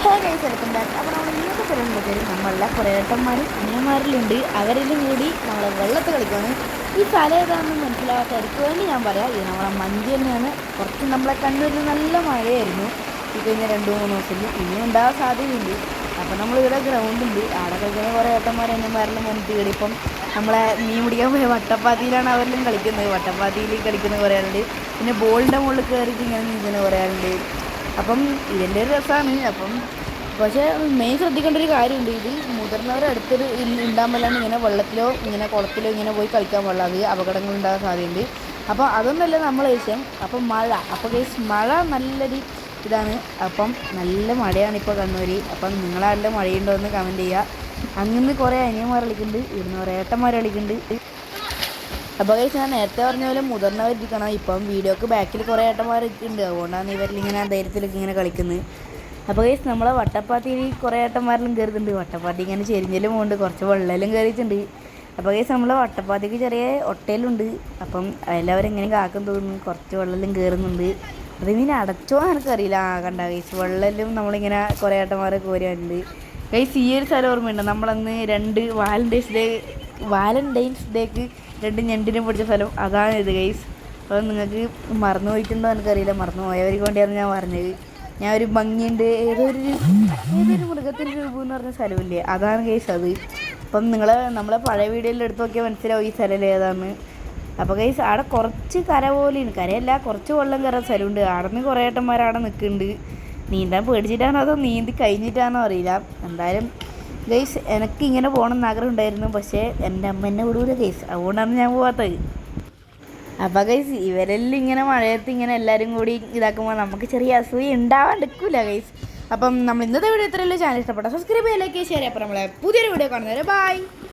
Welcome back. അപ്പോൾ നമ്മൾ ഇന്നത്തെ സ്ഥലമുള്ള പേര് നമ്മളുടെ കുറേ ഏട്ടന്മാരും അനിയന്മാരിലുണ്ട്. അവരിലും കൂടി നമ്മൾ വെള്ളത്തിൽ കളിക്കുകയാണ്. ഈ സ്ഥലം ഏതാണെന്ന് മനസ്സിലാക്കാത്തവർക്ക് വേണ്ടി ഞാൻ പറയാം, ഇത് നമ്മളെ മഞ്ചി തന്നെയാണ്. കുറച്ച് നമ്മളെ കണ്ണൂരിൽ നല്ല മഴയായിരുന്നു ഈ കഴിഞ്ഞ 2-3 ദിവസത്തിൽ. ഇനിയും ഉണ്ടാകാൻ സാധ്യതയുണ്ട്. അപ്പോൾ നമ്മളിവിടെ ഗ്രൗണ്ട് ഉണ്ട്, അവിടെ കളിക്കുന്ന കുറേ ഏട്ടന്മാർ അനിയന്മാരെല്ലാം വന്നിട്ട് കയറി. ഇപ്പം നമ്മളെ മീൻ പിടിക്കാൻ പോയ വട്ടപ്പാത്തിയിലാണ് അവരെല്ലാം കളിക്കുന്നത്. വട്ടപ്പാത്തിയിൽ കളിക്കുന്ന കുറേ ആളുണ്ട്. പിന്നെ ബോളിൻ്റെ മുകളിൽ കയറിയിട്ട് ഇങ്ങനെ നീന്തുന്ന കുറേ ആളുണ്ട്. അപ്പം ഇതിൻ്റെ ഒരു രസമാണ്. അപ്പം പക്ഷേ മെയിൻ ശ്രദ്ധിക്കേണ്ട ഒരു കാര്യമുണ്ട്, ഇതിൽ മുതിർന്നവർ അടുത്തൊരു ഉണ്ടാകുമ്പോഴാണ് ഇങ്ങനെ വെള്ളത്തിലോ ഇങ്ങനെ കുളത്തിലോ ഇങ്ങനെ പോയി കളിക്കാൻ പാടില്ല, അത് അപകടങ്ങളുണ്ടാകാൻ സാധ്യതയുണ്ട്. അപ്പോൾ അതൊന്നല്ല നമ്മൾ വിഷയം. അപ്പം മഴ, അപ്പോൾ മഴ നല്ലൊരു ഇതാണ്. അപ്പം നല്ല മഴയാണ് ഇപ്പോൾ കണ്ണൂർ. അപ്പം നിങ്ങളാരുടെ മഴയുണ്ടോ എന്ന് കമൻറ്റ് ചെയ്യുക. അങ്ങനെ കുറേ അനിയന്മാർ കളിക്കുന്നുണ്ട്, ഇവിടുന്ന് കുറേ ഏട്ടന്മാർ കളിക്കുന്നുണ്ട്. അപ്പോൾ ഞാൻ നേരത്തെ പറഞ്ഞ പോലെ മുതിർന്നവരിക്കണം. ഇപ്പം വീഡിയോക്ക് ബാക്കിൽ കുറേ ഏട്ടന്മാർ ഉണ്ട്, അതുകൊണ്ടാണ് ഇവരിലിങ്ങനെ ധൈര്യത്തിലൊക്കെ ഇങ്ങനെ കളിക്കുന്നത്. അപ്പോൾ നമ്മളെ വട്ടപ്പാത്തിയിൽ കുറേ ഏട്ടന്മാരെല്ലാം കയറുന്നുണ്ട്. വട്ടപ്പാത്തി ഇങ്ങനെ ചെരിഞ്ഞലും ഉണ്ട്, കുറച്ച് വെള്ളമെല്ലാം കയറിയിട്ടുണ്ട്. അപ്പോൾ നമ്മളെ വട്ടപ്പാത്തിക്ക് ചെറിയ ഒട്ടയിലുണ്ട്. അപ്പം എല്ലാവരും എങ്ങനെ കാക്കും തോന്നുന്നു, കുറച്ച് വെള്ളമെല്ലാം കയറുന്നുണ്ട്. അത് മീൻ അടച്ചോ എനിക്കറിയില്ല. കണ്ട വെള്ളമെല്ലാം നമ്മളിങ്ങനെ കുറേ ഏട്ടന്മാരെ കോരുന്നുണ്ട്. ഈ ഒരു സ്ഥലം ഓർമ്മയുണ്ട്, നമ്മളന്ന് 2 വാലൻറ്റൈൻസ് ഡേക്ക് 2 ഞണ്ടിനെ പിടിച്ച സ്ഥലം അതാണ് ഇത് ഗൈസ്. അപ്പോൾ നിങ്ങൾക്ക് മറന്നു പോയിട്ടുണ്ടോ എനിക്കറിയില്ല, മറന്നു പോയവർക്ക് വേണ്ടിയാണ് ഞാൻ പറഞ്ഞത്. ഞാൻ ഒരു ഭംഗിയുണ്ട് ഏതൊരു മൃഗത്തിൻ്റെ രൂപം എന്ന് പറഞ്ഞ സ്ഥലമില്ലേ, അതാണ് ഗൈസ് അത്. അപ്പം നമ്മളെ പഴയ വീഡിയോയിൽ എടുത്ത് നോക്കിയാൽ മനസ്സിലാവും ഈ സ്ഥലം ഏതാണെന്ന്. അപ്പോൾ ഗൈസ് അവിടെ കുറച്ച് കര പോലെയാണ്, കരയല്ല കുറച്ച് വെള്ളം കയറുന്ന സ്ഥലമുണ്ട്. അവിടെ നിന്ന് കുറേ ഏട്ടന്മാർ അവിടെ നിൽക്കുന്നുണ്ട്. നീന്താൻ പേടിച്ചിട്ടാണോ അതോ നീന്തി കഴിഞ്ഞിട്ടാണോ അറിയില്ല. എന്തായാലും ഗൈസ് എനിക്ക് ഇങ്ങനെ പോകണമെന്ന് ആഗ്രഹം ഉണ്ടായിരുന്നു, പക്ഷേ എൻ്റെ അമ്മ എന്നെ വിടൂല ഗൈസ്, അതുകൊണ്ടാണ് ഞാൻ പോകാത്തത്. അപ്പോൾ ഗൈസ് ഇവരെല്ലാം ഇങ്ങനെ മഴയത്ത് ഇങ്ങനെ എല്ലാവരും കൂടി ഇതാക്കുമ്പോൾ നമുക്ക് ചെറിയ അസൂയ ഉണ്ടാവാണ്ടിരിക്കില്ല ഗൈസ്. അപ്പം നമ്മൾ ഇന്നത്തെ വീഡിയോ ഇത്രയല്ലേ. ചാനൽ ഇഷ്ടപ്പെട്ട സബ്സ്ക്രൈബ് ചെയ്യാൻ, ലൈക്ക്, ഷെയർ. അപ്പോൾ നമ്മളെ പുതിയൊരു വീഡിയോ കാണുന്നവരെ ബൈ.